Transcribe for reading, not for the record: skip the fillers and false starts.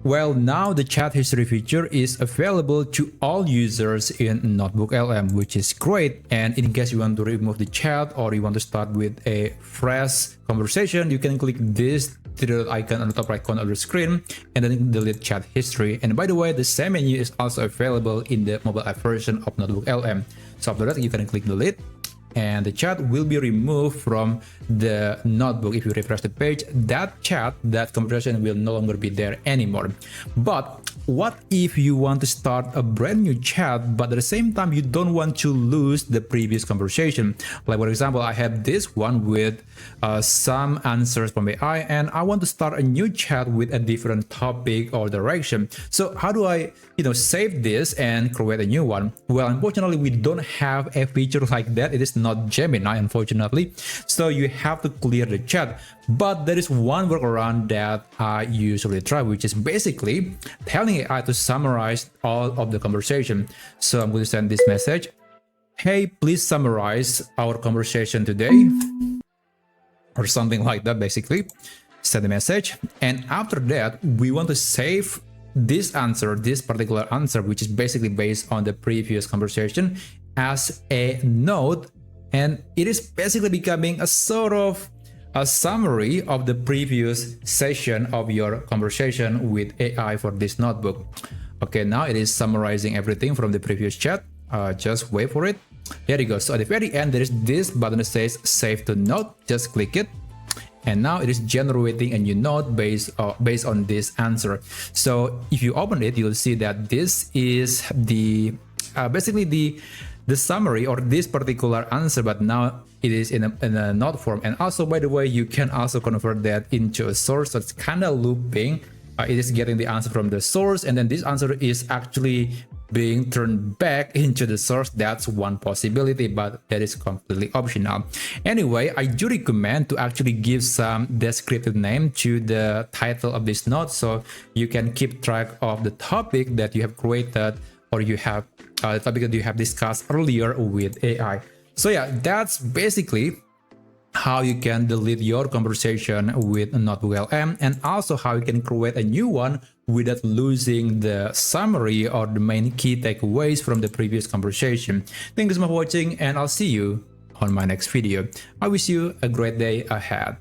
Well, now the chat history feature is available to all users in NotebookLM, which is great. And in case you want to remove the chat or you want to start with a fresh conversation, you can click this three-dot icon on the top right corner of the screen and then delete chat history. And by the way, the same menu is also available in the mobile app version of NotebookLM. So after that, you can click delete, and the chat will be removed from the notebook. If you refresh the page, that chat, that conversation will no longer be there anymore. But what if you want to start a brand new chat, but at the same time you don't want to lose the previous conversation? Like, for example, I have this one with some answers from AI, and I want to start a new chat with a different topic or direction. So how do I save this and create a new one? Well, unfortunately, we don't have a feature like that. It is not Gemini, unfortunately. So you have to clear the chat. But there is one workaround that I usually try, which is basically telling AI to summarize all of the conversation. So I'm going to send this message. Hey, please summarize our conversation today, or something like that. Basically, send the message. And after that, we want to save this answer, this particular answer, which is basically based on the previous conversation, as a note. And it is basically becoming a sort of a summary of the previous session of your conversation with AI for this notebook. Okay, now it is summarizing everything from the previous chat. Just wait for it. There you go. So at the very end, there is this button that says save to note. Just click it. And now it is generating a new note based on this answer. So if you open it, you'll see that this is the basically the summary or this particular answer, but now it is in a note form. And also, by the way, you can also convert that into a source. So it's kind of looping. It is getting the answer from the source, and then this answer is actually being turned back into the source. That's one possibility, but that is completely optional. Anyway, I do recommend to actually give some descriptive name to the title of this note, so you can keep track of the topic that you have created, or you have the topic that you have discussed earlier with AI. So yeah, that's basically how you can delete your conversation with NotebookLM, and also how you can create a new one without losing the summary or the main key takeaways from the previous conversation. Thank you so much for watching, and I'll see you on my next video. I wish you a great day ahead.